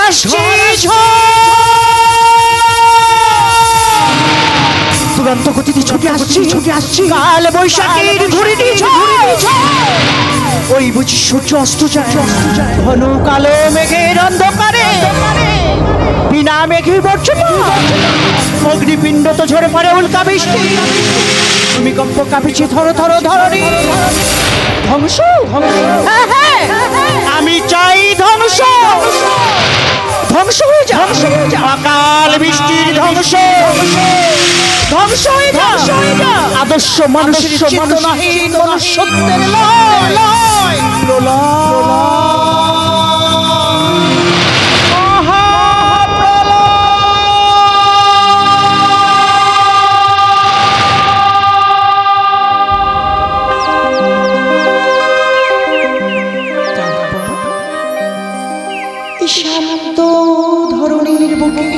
আসছে দুরন্ত গতিতে ছুটে আসছি কাল বৈশাখীর ঘুরিটি ওই বুঝি সূর্য অস্ত যায় ঘন কালো মেঘের অন্ধকারে বিনা মেঘে বর্ষণ অগ্নিপিণ্ড তো ঝরে পড়ে উল্কা বৃষ্টি ভূমিকম্প কাঁপিছে থর থর ধরণী ধ্বংস আমি চাই ধ্বংস হয়ে যা অকাল বৃষ্টির ধ্বংস হয়ে যা আদর্শ মানুষের চেতনাহীন মনুষ্যত্বের লয় শান্ত ধরণীর বুকে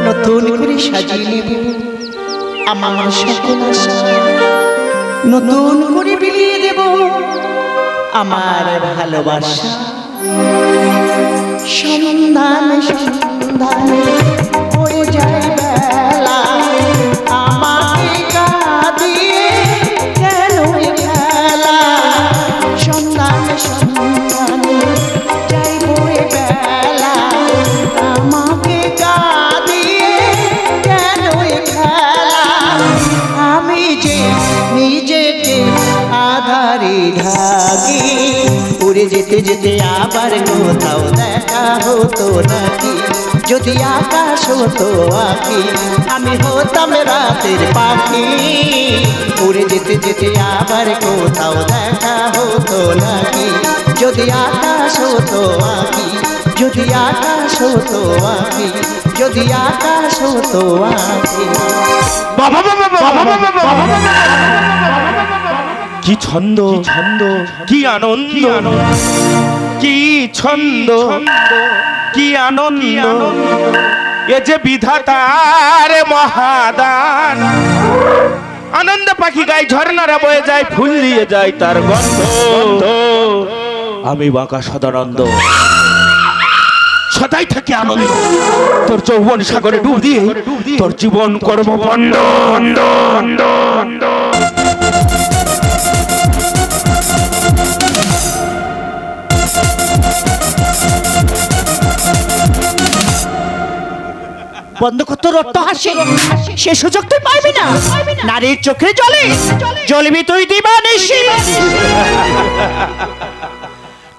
নতুন করে সাজিয়ে নেব আমার সকল আশা নতুন করে বিলিয়ে দেব আমার ভালোবাসা সন্ধানে পড়ে যায় বেলা আমাকে কাঁদিয়ে কেন খেলা সন্ধানে যাইব বেলা আমাকে কাঁদিয়ে কেন খেলা আমি যে নিজেকে আধারে ঢাকি উড়ে যেতে যেতে আবার কোথাও দেখা হতো নাকি যদি আকাশ হতো আঁকি আমি হতাম রাতের পাখি উড়ে যেতে যেতে আবার কোথাও দেখা হতো নাকি যদি আকাশ হতো আঁকি যদি আকাশ হতো আঁকি যদি আকাশ হতো আঁকি কি ছন্দ কি আনন্দ কি ছন্দ কি আনন্দ এ যে বিধাতার মহাদান আনন্দ পাখি গায়ে ঝর্ণারা বয়ে যায় ফুল দিয়ে যায় তার গন্ধ আমি বাঁকা সদানন্দ সদাই থেকে আনন্দ তোর যৌবন সাগরে ডুব দিয়ে তোর জীবন কর্ম বন্ধ বন্ধ কত রক্ত হাসে সে সুযোগ তুই পাইবি না নারীর চোখে জ্বলবি তুই দিবানিশি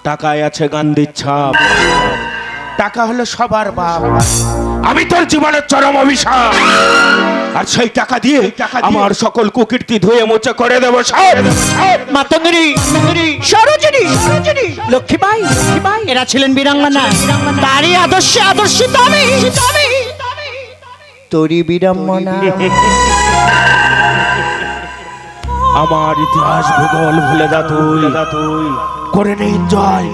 টাকায় আছে গান্ধীর ছাপ টাকা হলো সবার বাপ আমি তোর জীবনের চরম অভিশাপ আর সেই টাকা দিয়ে আমার সকল কুকীর্তি ধুয়ে মুছে করে দেব মাতঙ্গিনী সরোজিনী লক্ষ্মীবাই এরা ছিলেন বীরাঙ্গনা তারই আদর্শিত আমি তোরি বিড়ম্বনা আমার ইতিহাস ভূগোল ভুলে যা তুই করে নে এনজয়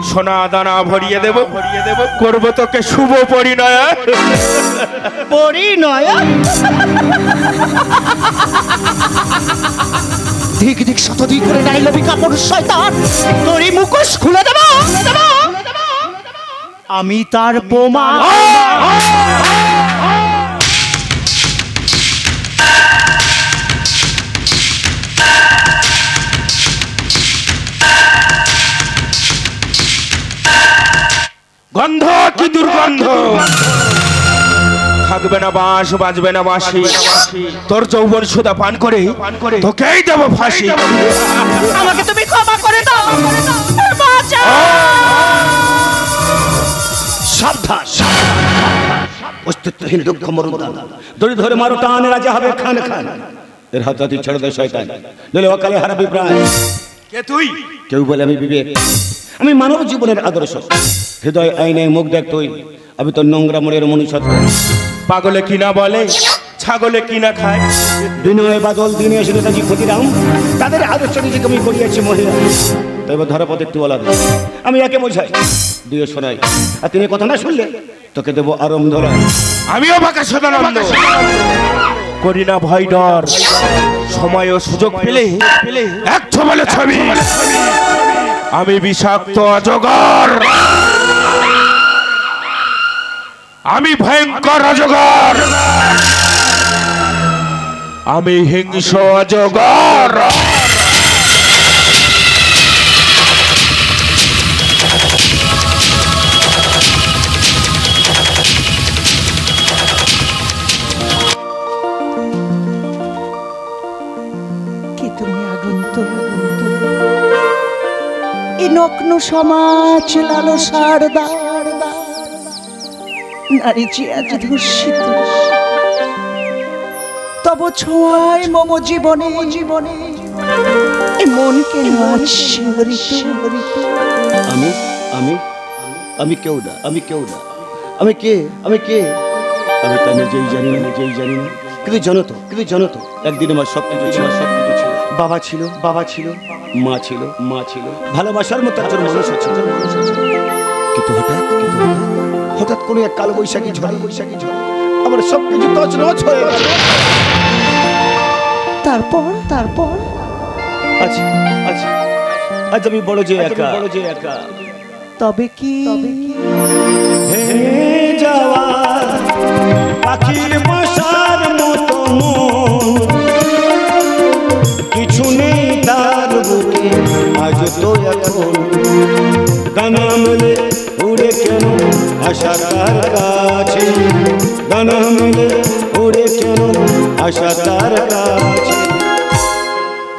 সোনা দানা ভরিয়ে দেব করব তোকে শুভ পরিণয় দিক শতদিক করে নাইলবি কাপড় শয়তান তোরই মুখোশ খুলে দেব আমি তার বোমা গন্ধ কি দুর্গন্ধ থাকবে না বাঁশ বাজবে না বাঁশি তোর যৌবন সুদা পান করে তোকেই দেব ফাঁসি আমাকে তুমি ক্ষমা করে দাও সাবধান অস্তিত্বহীন দুঃখ মরুদান দড়ি ধরে মারো টান রাজা হবে খান এর হাত হাতি ছেড়ে দে শয়তান নইলে অকালে হারাবি প্রাণ কে তুই কেউ বলে আমি বিবেক আমি মানব জীবনের আদর্শ হৃদয় আইনে মুখ দেখ তুই আমি তো নোংরা মনের মনুষ্য পাগলে কিনা বলে ছাগলে কিনা খায় বিনয় বাদল দিনে এসে নেতাজি ক্ষতিরাম তাদের আদর্শ নিজেকে আমি করিয়াছি মহিলা তবে ধরাপদ একটু আলাদা আমি একে বোঝাই দুয়ে শোনাই আর তিনি কথা না শুনলে তোকে দেবো আরম ধরা আমিও বাঁকা সদানন্দ করি না ভয় ডর সময় ও সুযোগ পেলে এক বলে ছবি আমি বিষাক্ত অজগর আমি ভয়ঙ্কর অজগর, আমি হিংস্র অজগর। কি তুমি আগন্তুক, এই নগ্ন সমাজ লালসার দ্বার, নারী যে আজ ধর্ষিত, তব ছোঁয়ায় মম জীবনে জীবনে এই মনকে আজ শিহরিত। আমি আমি আমি কেউ না, আমি কেউ না, আমি কে, আমি কে, আমি তা নিজেই জানি না, নিজেই জানি না। কিন্তু জানো তো একদিন আমার সব কিছু ছিল, সব কিছু ছিল। বাবা ছিল, বাবা ছিল, মা ছিল, মা ছিল, ভালোবাসার মতো একজন মানুষ আছে, কিন্তু হঠাৎ কোনো এক কালো বৈশাখী ঝড় আমার সব কিছু তছনছ হয়ে গেল। তারপর আজ আজ আজ আমি বড় যে একা, তবে কি ভেঙে যাওয়া পাখির বাসার মতো মন, কিছু নেই তার বুকে আজ তো এখন ডানা মেলে উড়ে কেন আশা তার কাছে, ডানা মেলে উড়ে কেন আশা তার কাছে।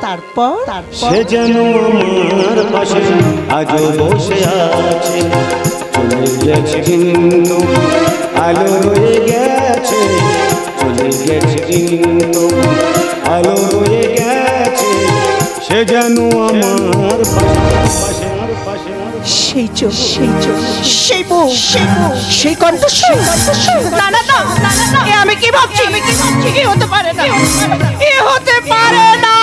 তারপর সে যেন আমার পাশে আজও বসে আছে, চলে গেছে কিন্তু আলো রয়ে গেছে, চলে গেছে কিন্তু আলো রয়ে গেছে, সে যেন আমার পাশে সেই চোখ, সেই বউ, সেই কণ্ঠস্বর। না না না, এ আমি কি ভাবছি, এ হতে পারে না, এ হতে পারে না।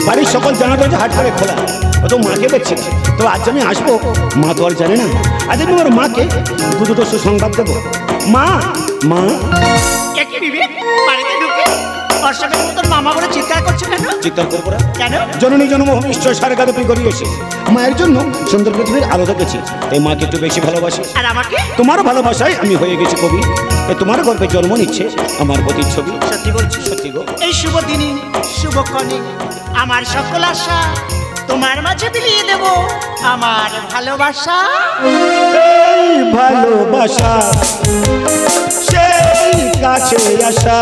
বাড়ির সকল জানা দরজা হাট করে খোলা, ও তো মাকে দেখছে, তো আজ আমি আসবো, মা তো আর জানে না। আজ আমি আমার মাকে দুটো সুসংবাদ দেবো। মা মা একই বিবেক বাড়িতে ঢুকে অর্ষাকের মতন মামা বলে চিৎকার করছে কেন? চিৎকার করবো না কেন? জননী জন্মভূমি ঈশ্বর সারগাদপি করিয়েছে, মায়ের জন্য সুন্দর পৃথিবীর আলো দেখেছি, তাই মাকে একটু বেশি ভালোবাসি। আর আমাকে? তোমার ভালোবাসায় আমি হয়ে গেছি কবি, তোমার গর্বে জন্ম নিচ্ছে আমার প্রতিচ্ছবি। সত্যি বলছি? সত্যি গো। এই শুভ দিনে শুভক্ষণে আমার সকল আশা তোমার মাঝে বিলিয়ে দেব আমার ভালোবাসা। এই ভালোবাসা সেই কাছে আসা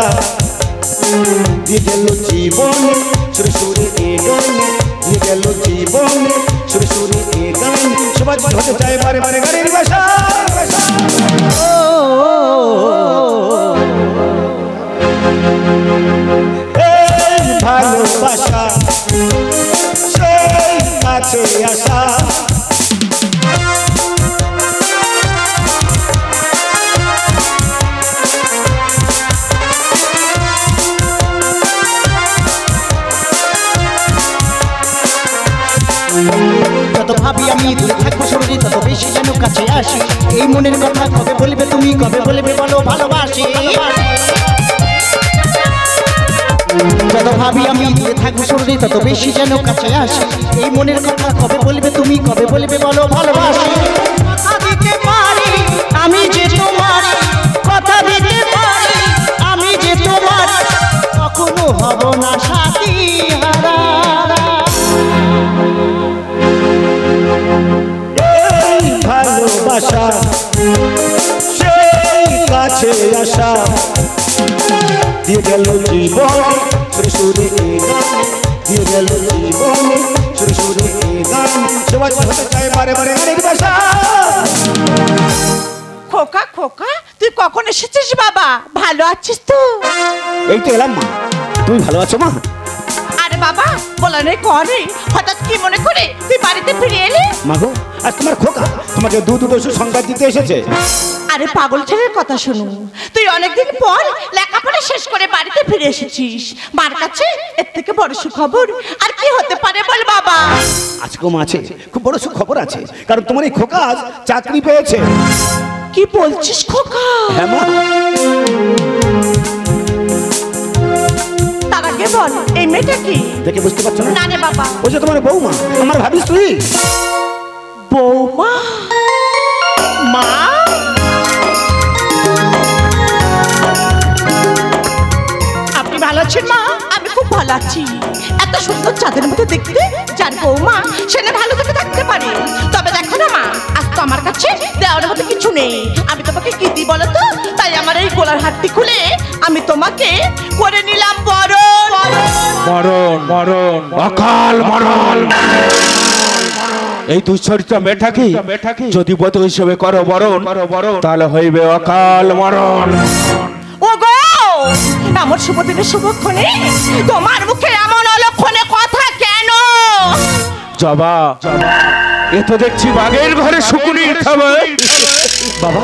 দিয়ে গেল জীবনে সুরে সুরে এ গানে, দিয়ে গেল জীবনে সুরে সুরে এ গান, সবাই হতে চায় বারে বারে গানের ভাষা। এই ভালোবাসা সেই কাছে আসা যত ভাবি আমি দূরে থাকবো সরুরি, তত বেশি যেন কাছে আসি। এই মনের কথা কবে বলবে তুমি, কবে বলবে বলো ভালোবাসি। যত ভাবি আমি দূরে থাকবো সরুরি, তত বেশি যেন কাছে আসি। এই মনের কথা কবে বলবে তুমি, কবে বলবে বলো ভালোবাসি। কথা দিতে পারি আমি যে তোমার, কথা দিতে পারি আমি যে তোমার, কখনো হব না সাথী হারা। ভালোবাসা সেই কাছে আসা দিয়ে গেল জীবন সুরে সুরে এ গান, দিয়ে গেল জীবন সুরে সুরে এ গান, সবাই হতে চায় বারে বারে গানের ভাষা। খোকা খোকা তুই কখন এসেছিস বাবা? ভালো আছিস তো? এই তো এলাম মা, তুমি ভালো আছো মা? আরে বাবা বলা নেই করে, হঠাৎ কি মনে করে তুই বাড়িতে ফিরে এলি? মাগো আজ তোমার খোকা তোমাকে দুটো সুসংবাদ দিতে এসেছে। আরে পাগল ছেলের কথা শোনো, তুই অনেকদিন পর লেখাপড়া শেষ করে বাড়িতে ফিরে এসেছিস। মার কাছে এর থেকে বড় সুখবর আর কি হতে পারে বল বাবা? আজকে আছে খুব বড় সুখবর আছে, কারণ তোমার এই খোকা আজ চাকরি পেয়েছে। কি বলছিস খোকা? হ্যাঁ মা। তার আগে বল এই মেয়েটা কি? দেখে বুঝতে পারছো না? না রে বাবা। ওই যে তোমার বৌমা, আমার ভাবিস তুই। বৌমা? মা? আপনি ভালো আছেন মা? আমি খুব ভালো আছি। এত সুন্দর চাঁদের মতো দেখতে যার বৌমা সে না ভালো থেকে থাকতে পারে। তবে দেখো না মা, আজ তো আমার কাছে দেওয়ার মতো কিছু নেই। আমি তোমাকে কি দিই বলো তো? তাই আমার এই গোলার হাতটি খুলে আমি তোমাকে করে নিলাম বরণ। মরণ মরণ অকাল মরণ। এই দুশ্চরিত্র মেয়েটাকে যদি বধূ হিসেবে করো বরণ, তাহলে হইবে অকাল মরণ। ও গো, এমন শুভ দিনের শুভক্ষণে তোমার মুখে এমন অলক্ষণে কথা কেন? জবা, এ তো দেখছি বাঘের ঘরে শুকুনির খাবার। বাবা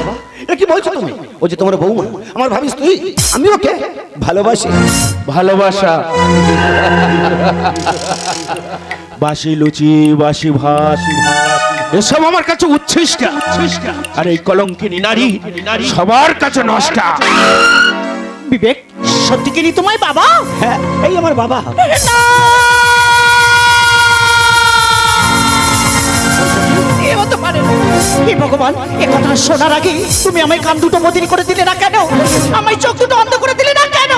এ কি বলছো তুমি? ও যে তোমার বৌমা, আমার ভাবিস তুই। আমি ওকে ভালোবাসি। ভালোবাসা, বাসি লুচি বাসি ভাত এসব আমার কাছে উচ্ছিষ্টা, আর এই কলঙ্কিনী নারী সবার কাছে নষ্টা। বিবেক, সত্যি কি তোমায় বাবা? হ্যাঁ, এই আমার বাবা। হে ভগবান, এ কথা শোনার আগে তুমি আমায় কান দুটো বদির করে দিলে না কেন? আমায় চোখ দুটো অন্ধ করে দিলে না কেন?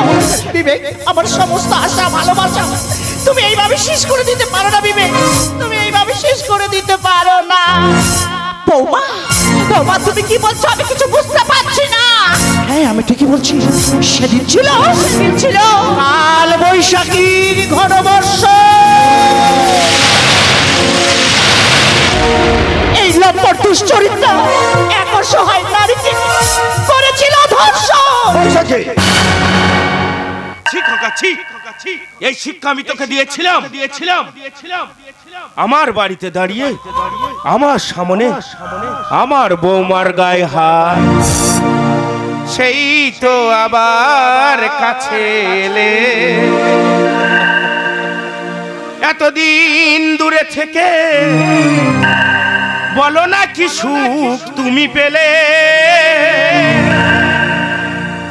বিবেক, আমার সমস্ত আশা ভালোবাসা তুমি এইভাবে শেষ করে দিতে পারো না বিবেক, তুমি এইভাবে শেষ করে দিতে পারো না। বৌমা, বৌমা তুমি কি বলছো? আমি কিছু বুঝতে পারছি না। হ্যাঁ, আমি ঠিকই বলছি। সেদিন ছিল কাল বৈশাখীর ঘন বর্ষা। এই লম্পট দুশ্চরিত্র এক অসহায় নারীকে করেছিল ধর্ষণ। এই শিক্ষা আমি তোকে দিয়েছিলাম। আমার বাড়িতে দাঁড়িয়ে আমার সামনে আমার বৌমার গায়ে হাত, সেই তো আবার কাছে এলে। এতদিন দূরে থেকে বলো না কি সুখ তুমি পেলে,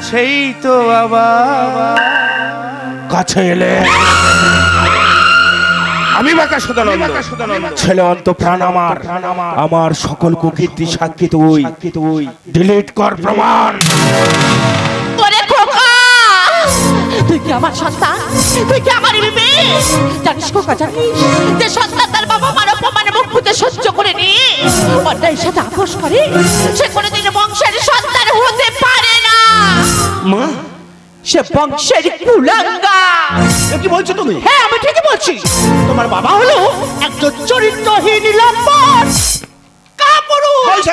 সেই তো আবার কাছে এলে। আমি বাঁকা সদানন্দ, ছেলে অন্ত প্রাণ আমার, আমার সকল কুকীর্তি সাক্ষী তুই। ডিলিট কর প্রমাণ। তুই কি আমার সন্তান? তুই কি আমার বিবেক? জানিস খোকা, জানিস যে সন্তান তার বাবা মার অপমানে মুখ ফুটে সহ্য করে নিয়ে অন্যায়ের সাথে আপোষ করে, সে কোনোদিন বংশের সন্তান হতে পারে না। মা, সে বংশের কুলাঙ্গা। কি বলছো তুমি? হ্যাঁ, আমি ঠিকই বলছি। তোমার বাবা হলো একজন চরিত্রহীন লম্পট কাপুরুষ।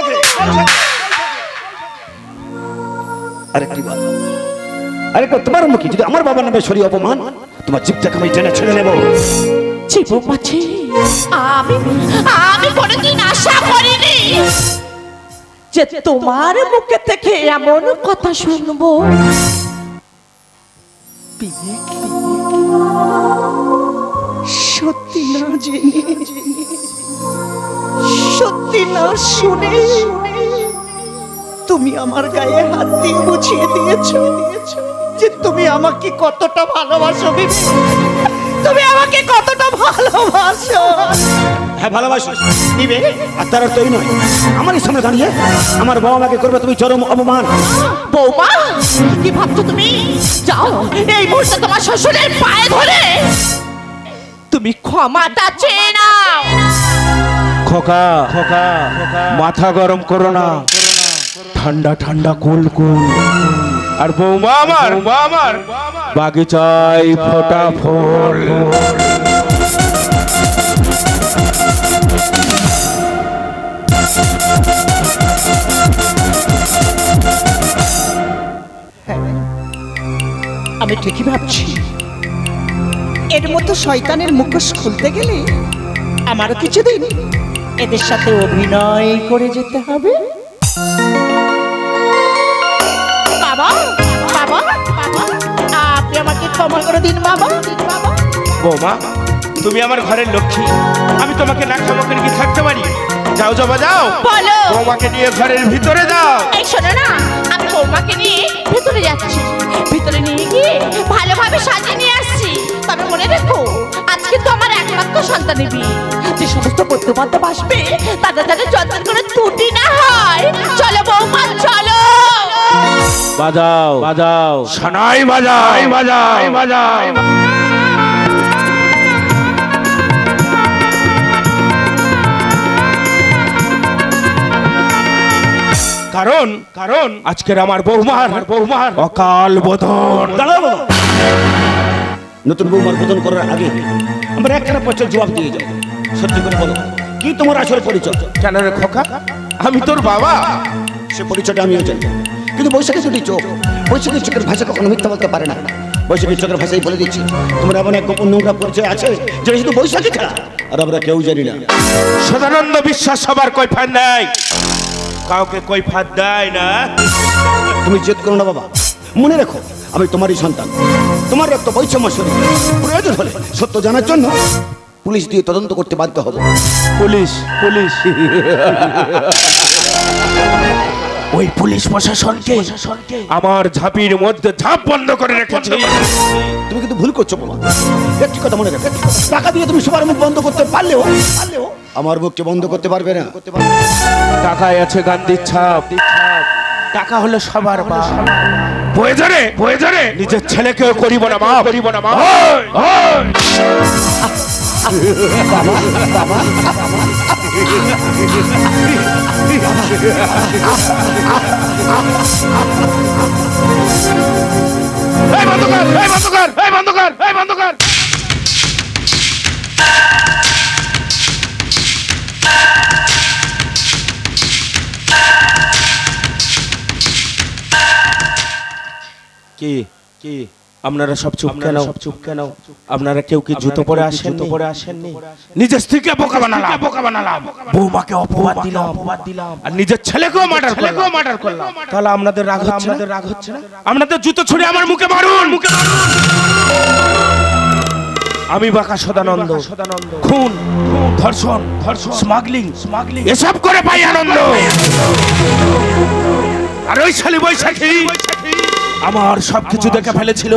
আরে কি বল? আরে তোমার মুখে যদি আমার বাবার নামে সরি অপমান, তোমার জিভটাকে আমি টেনে ছেড়ে নেব। জীবন আছে, আমি কোনোদিন আশা করিনি যে তোমার মুখে থেকে এমন কথা শুনবো। সত্যি না জেনে, সত্যি না শুনে তুমি আমার গায়ে হাত দিয়ে বুঝিয়ে দিয়েছো যে তুমি আমাকে কতটা ভালোবাসো বিবেক, তুমি আমাকে কতটা ভালোবাসো। হ্যাঁ, ভালোবাসি দিবে। আর তার অর্থ এই নয় আমারই সামনে দাঁড়িয়ে আমার বাবা মাকে করবে তুমি চরম অপমান। বৌমা, কি ভাবছো তুমি? যাও এই মুহূর্তে তোমার শ্বশুরের পায়ে ধরে তুমি ক্ষমাটা চেয়ে নাও। খোকা, মাথা গরম করো না, ঠান্ডা ঠান্ডা কুল কুল। আর বৌমা আমার বাগিচায় ফোটা ফুল। আমি ঠিকই ভাবছি, এর মতো শয়তানের মুখোশ খুলতে গেলে আমারও কিছুদিন এদের সাথে অভিনয় করে যেতে হবে। ক্ষমা করে দিন বাবা। বৌমা, তুমি আমার ঘরের লক্ষ্মী, আমি তোমাকে না ক্ষমা করে কি থাকতে পারি? যাও জবা যাও, বলো। বৌমাকে নিয়ে ঘরের ভিতরে যাও। এই শোনো না, আমি বৌমাকে নিয়ে ভিতরে যাচ্ছি, ভিতরে নিয়ে গিয়ে ভালোভাবে সাজিয়ে নিয়ে আসছি। তবে মনে রেখো, আজকে তো আমার একমাত্র সন্তানের বিয়ে, যে সমস্ত বন্ধু বান্ধব আসবে তাদের যাতে যত্ন করে ত্রুটি না হয়। চলো বৌমা চলো। বাজাও বাজাও, সানাই বাজাও বাজাও বাজাও। কারণ কারণ আজকের আমার বৌমার অকাল বোধন। দাঁড়াও বাবা, নতুন বৌমার বোধন করার আগে আমরা একখানা প্রশ্নের জবাব দিয়ে যাবো। সত্যি করে বলো, কি তোমার আসল পরিচয়? কেন রে খোকা, আমি তোর বাবা। সে পরিচয়টা আমিও জানি, কিন্তু বৈশাখী দুটি চোখ, বৈশাখীর চোখের ভাষা কখনো মিথ্যা বলতে পারে না। বৈশাখীর চোখের ভাষাই বলে দিচ্ছি, তোমার এমন এক গোপন নোংরা পরিচয় আছে যেটা শুধু বৈশাখী ছাড়া আর আমরা কেউ জানি না। সদানন্দ বিশ্বাস সবার কৈফাত নেই, কাউকে কৈফাত দেয় না। তুমি জেদ করো না বাবা, মনে রেখো আমি তোমারই সন্তান, তোমার রক্ত বৈষম্য শরীর। প্রয়োজন হলে সত্য জানার জন্য পুলিশ দিয়ে তদন্ত করতে বাধ্য হবো। পুলিশ পুলিশ ওই পুলিশ প্রশাসনকে আমার ঝাঁপির মধ্যে ঝাঁপ বন্ধ করে রেখেছে। তুমি কিন্তু ভুল করছো বাবা, একটি কথা মনে রাখো, টাকা দিয়ে তুমি সবার মুখ বন্ধ করতে পারলেও আমার মুখকে বন্ধ করতে পারবে না। টাকায় আছে গান্ধীর ছাপ, টাকা হলো সবার বাপ। প্রয়োজনে নিজের ছেলেকেও করিব না মা, করিব না মা। এই বন্ধ কর, এই বন্ধ কর, এই বন্ধ কর, এই বন্ধ কর। কি কি আপনারা সব চুপ কেন? আপনারা কেউ কি জুতো পরে আসেননি? নিজের স্ত্রীকে বোকা বানালাম, বৌমাকে অপবাদ দিলাম, আর নিজের ছেলেকেও মার্ডার করলাম। তাহলে আপনাদের রাগ হচ্ছে না? আপনাদের জুতো ছুড়ে আমার মুখে মারুন। আমি বাঁকা সদানন্দ খুন, ধর্ষণ, স্মাগলিং এসব করে পাই আনন্দ। আর ওই শালী বৈশাখী আমার সবকিছু দেখে ফেলেছিল,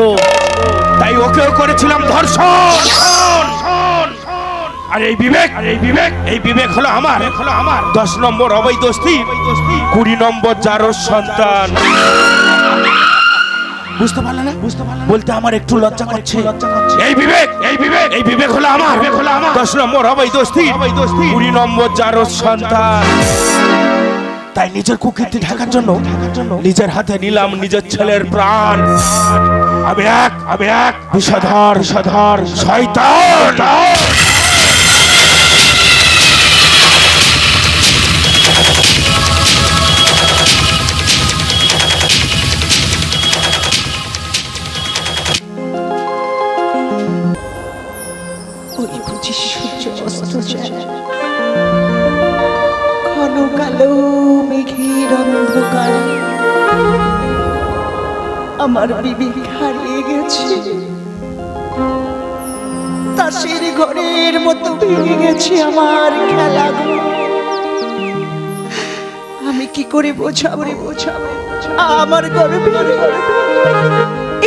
তাই ওকেও করেছিলাম ধর্ষণ। আর এই বিবেক হলো আমার 10 নম্বর অবৈধ স্ত্রী, 20 নম্বর জারোর সন্তান। বুঝতে পারলে না? বলতে আমার একটু লজ্জা করছে। এই বিবেক হলো আমার 10 নম্বর অবৈধ স্ত্রী, 20 নম্বর জারোর সন্তান। তাই নিজের কুকীর্তি ঢাকার জন্য নিজের হাতে নিলাম নিজের ছেলের প্রাণ। আমি এক বিষধর শয়তান। ওই বুঝি সূর্য অস্ত যায়, ঘন কালো মেঘের অন্ধকারে আমার বিবেক হারিয়ে গেছে। তাসের ঘরের মতো ভেঙে গেছে আমার খেলা। আমি কি করে বোঝাবো আমার গর্বে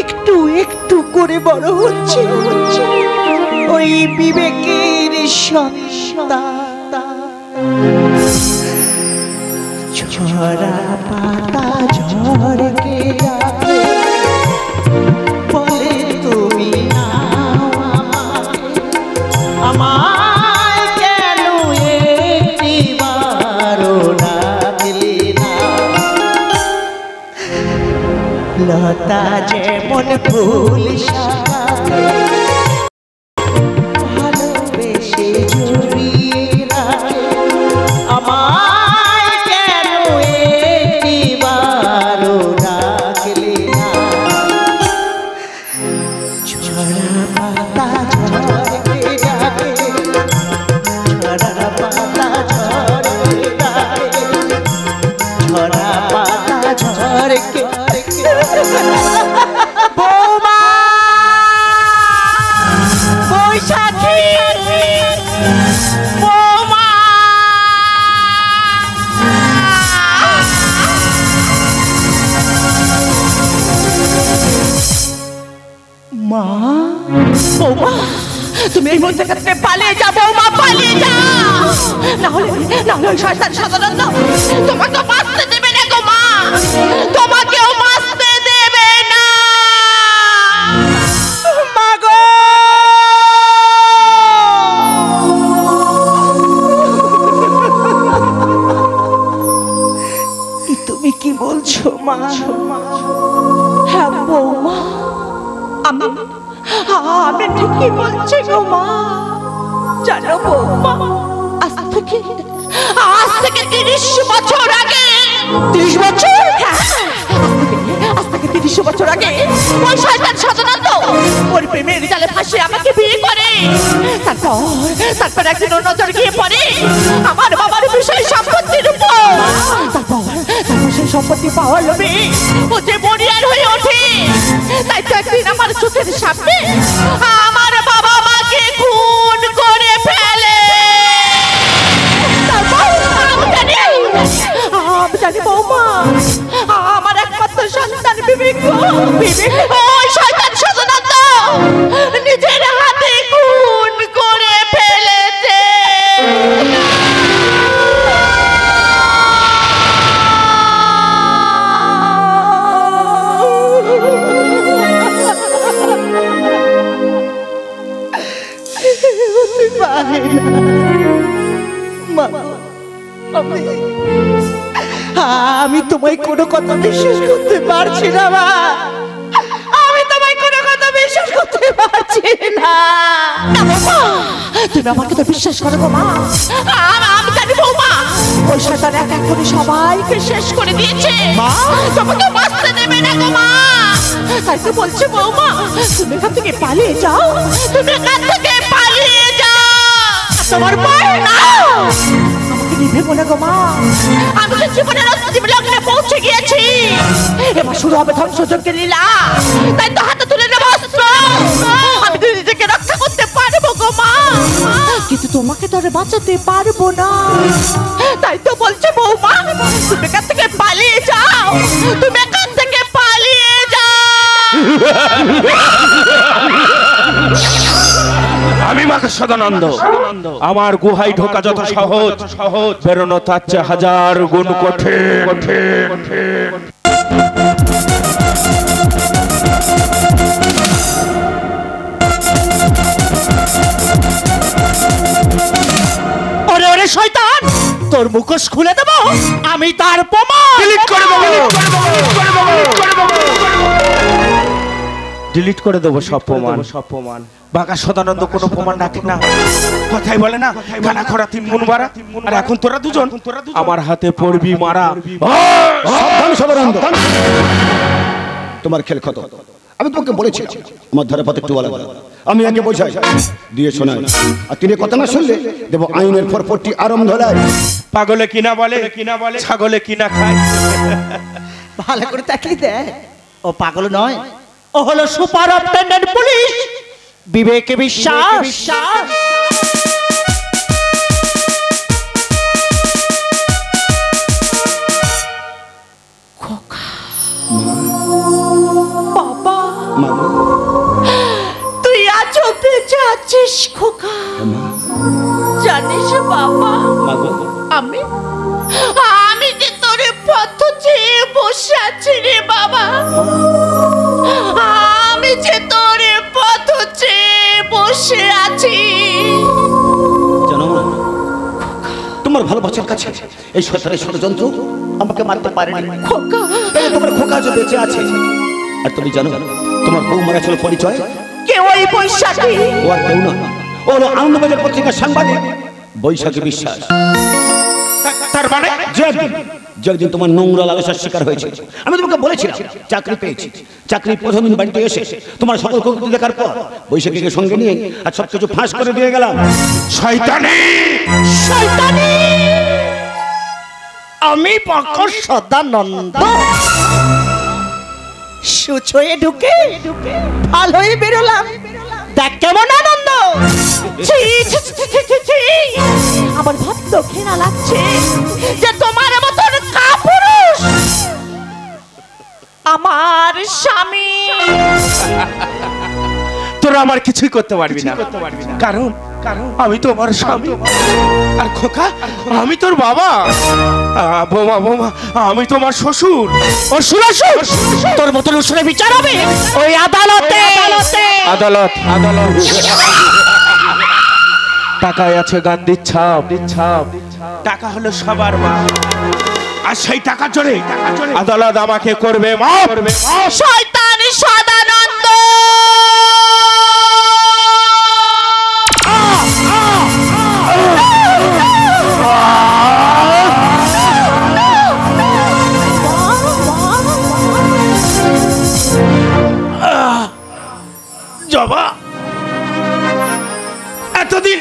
একটু একটু করে বড় হচ্ছে ওই বিবেকের সন্তান। ঝরা পাতা ঝড়কে বলে তুমি আমায় কেন একটিবারও ডাকলে না। লতা যেমন ফুল ভালোবেসে জড়িয়ে রাখে আমায় কেন একটিবারও ডাকলে না। ঝরা পাতা ঝড়কে ডাকে, ঝরা পাতা ঝড়কে ডাকে, ঝরা পাতা ঝড়কে। বৌমা মা বৌমা তুমি এই মধ্যে থেকে পালিয়ে যাও বৌমা, পালিয়ে যাও, না হলে ওই শয়তান সদানন্দ তোমাকে বাঁচতে দেবে না গো মা, তোমাকেও বাঁচতে দেবে না। মা গো তুমি কি বলছো মা? হ্যাঁ বৌমা, আমি ঠিকই বলছি গো মা। জানো বৌমা, আজ থেকে 30 বছর আগে, 30 বছর? হ্যাঁ, আজ থেকে 30 বছর আগে ওই শয়তান সদানন্দ ওর প্রেমের জালে ফাঁসে আমাকে বিয়ে করে। তারপর একদিন ওর নজর গিয়ে পড়ে আমার বাবার বিশাল সম্পত্তির উপর। তারপর সেই সম্পত্তি পাওয়ার লোভে ও যে বড়িয়ার হয়ে ওঠে। তাই তো একদিন আমার চোখের সামনে আমার বাবা মাকে খুন করে ফেলে। আমি জানি বৌমা, আমার একমাত্র সন্তান বিবেক ওই শয়তান সদানন্দ নিজের হাতে খুন করে ফেলেছে। আমি তোমায় কোনো কথা বিশ্বাস করতে পারছি না মা, আমি তোমায় কোনো কথা বিশ্বাস করতে পারছি না। তুমি আমাকে তো বিশ্বাস করো গো মা। আমি জানি বৌমা ওই শয়তান এক এক করে সবাইকে শেষ করে দিয়েছে, তোমাকে বাঁচতে দেবে না গো মা। তাই তো বলছি বৌমা, তুমি এখান থেকে পালিয়ে যাও, তুমি এখান থেকে পালিয়ে যাও। তোমার ভয় না আমাকে নিভে বলে গো মা, আমি তো জীবনের অন্তিম লগ্নে পৌঁছে গিয়েছি। এবার শুরু হবে ধ্বংসযজ্ঞের লীলা। তাই তো হাতে তুলে নেব অস্ত্র, আমি তো নিজেকে রক্ষা করতে পারবো গো মা, কিন্তু তোমাকে তো আর বাঁচাতে পারবো না। তাই তো বলছে বৌমা, তুমি এখান থেকে পালিয়ে যাও, তুমি এখান থেকে পালিয়ে যাও। আমি মাকে সদানন্দ, আমার গুহায় ঢোকা যত সহজ, বেরোনো তার চেয়ে 1000 গুণ কঠিন। ওরে ওরে শয়তান, তোর মুখোশ খুলে দেবো আমি, তার প্রমাণ ডিলিট করে দেবো, ডিলিট করে দেবো সব প্রমাণ। বাঁকা সদানন্দ কোনো প্রমাণ রাখে না, কথাই বলে না, গানা খরা 3 গুণ বাড়া। আর এখন তোরা দুজন আমার হাতে পড়বি মারা। সাবধান সদানন্দ, তোমার খেল কত। আমি তোমাকে বলেছি আমার ধারে পথে একটু বলা, আমি আগে বোঝাই দিয়ে শোনাই, আর তিনি কথা না শুনলে দেব আইনের ফরফরটি আরম্ভ ধরায়। পাগলে কিনা বলে, ছাগলে কিনা খায়। ভালো করে তাকিয়ে দেখ, ও পাগল নয়, ও হলো সুপারিনটেনডেন্ট পুলিশ বিবেক বিশ্বাস। বাবা, তুই আজও বেঁচে আছিস খোকা। জানিস বাবা, আমি যে তোর পথ চেয়ে বসে আছি রে বাবা, আমি যে তোর পথ চেয়ে বসে আছি। জানো না, তোমার ভালোবাসার কাছে এই শয়তানের ষড়যন্ত্র আমাকে মারতে পারেনি খোকা। তাই তোমার খোকা যে বেঁচে আছে। আর তুমি জানো তোমার বউ মারা ছিল পরিচয় কে? ওই বৈশাখী। ও আর কেউ না, ও হলো আনন্দবাজার পত্রিকার সাংবাদিক বৈশাখী বিশ্বাস। তার মানে যেদিন তোমার নোংরা লালসার শিকার হয়েছে, আমি তোমাকে বলেছিলাম চাকরি পেয়েছি। চাকরি প্রথম দিন বাড়িতে এসে তোমার সকল কৌতুক দেখার পর বৈশাখীকে সঙ্গে নিয়ে আর সবকিছু ফাঁস করে দিয়ে গেলাম। শয়তানি, আমি পাগল সদানন্দ সুচয়ে ঢুকে ভালোই বেরোলাম। দেখ কেমন আনন্দ। আমার ভাবতে ঘৃণা লাগছে যে তোমার মতন কাপুরুষ আমার স্বামী তোরা আমার কিছুই করতে পারবি না, কারণ আমি তোমার স্বামী। আর খোকা, আমি তোর বাবা। বোমা বোমা, আমি তোমার শ্বশুর। অসুরাসুর, তোর মতন অসুরের বিচার হবে ওই আদালতে। আদালত, আদালত। টাকায় আছে গান্ধীর ছাপ। টাকা হলো সবার মা, আর সেই টাকার জোরে আদালত আমাকে করবে মাফ। শয়তান সদানন্দ। জবা, এতদিন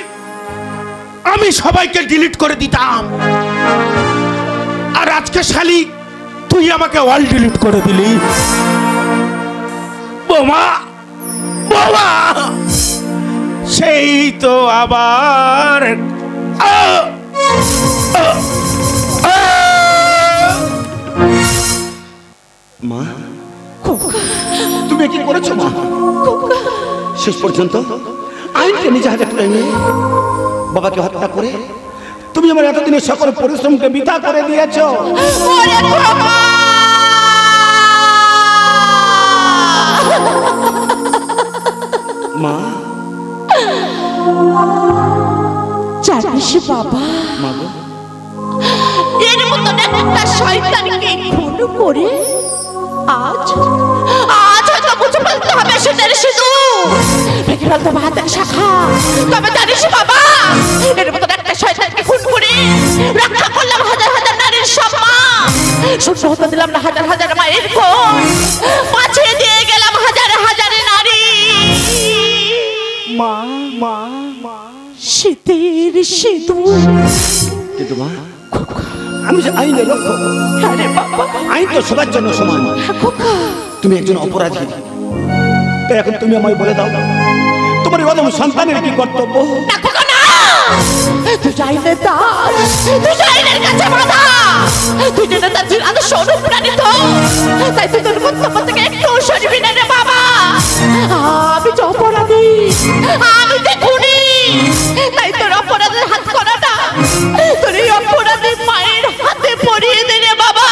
আমি সবাইকে ডিলিট করে দিতাম, আর আজকে শালি তুই আমাকে অল ডিলিট করে দিলি। বোমা বোমা, সেই তো আবার মা, তুমি কি করেছো মা? শেষ পর্যন্ত আইনকে নিজে হাতে তুলে নিয়ে বাবাকে হত্যা করে তুমি আমার এতদিনের সকল পরিশ্রমকে বৃথা করে দিয়েছো। মা, জানিস বাবা, এর মতন একটা শয়তানকে খুন করে আজ হয়তো বুঝে ফেলতে হবে সেটার সিঁদুর, ভেঙে ফেলতে হবে হাতের শাখা। তবে জানিস বাবা, এর মতন একটা শয়তানকে খুন করে রক্ষা করলাম হাজার হাজার নারীর সম্মান, শূন্য হতে দিলাম না হাজার হাজার মায়ের কোল, বাঁচিয়ে দিয়ে গেলাম হাজার হাজার নারী। মা মা শীতের সিঁদুর। কিন্তু মা, আমি যে আইনের রক্ষক, আরে বাবা, আইন তো সবার জন্য সমান। তুমি একজন অপরাধী, তাই এখন তুমি আমায় বলে দাও তোমার অদম সন্তানের কি কর্তব্য? তুই আইনের দাস, তুই আইনের কাছে বাধা, তুই যেন তার আদর্শ অনুপ্রাণিত, তাই তুই তোর কর্তব্য থেকে একটু সরবি না রে বাবা। আমি যে অপরাধী, আমি যে খুনি, তাই তোর অপরাধের হাত করাটা তোর এই অপরাধী মায়ের হাতে পরিয়ে দে রে বাবা,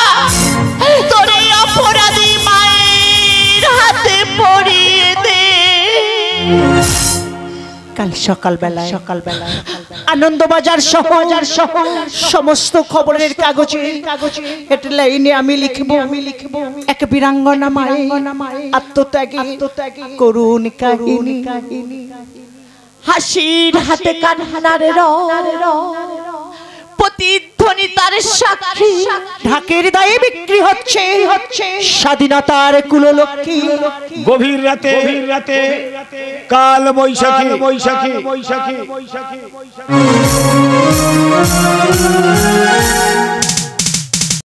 তোর এই অপরাধী মায়ের হাতে পরিয়ে দে। কাল সকালবেলায় আনন্দবাজার সহ সমস্ত খবরের কাগজে হেডলাইনে আমি লিখব এক বীরাঙ্গনা মায়ের আত্মত্যাগী করুণ কাহিনী। হাসির হাতে কান্নার প্রতিধ্বনি তার সাক্ষী, ঢাকের দায়ে বিক্রি হচ্ছে স্বাধীনতার কুললক্ষ্মী। গভীর রাতে কাল বৈশাখী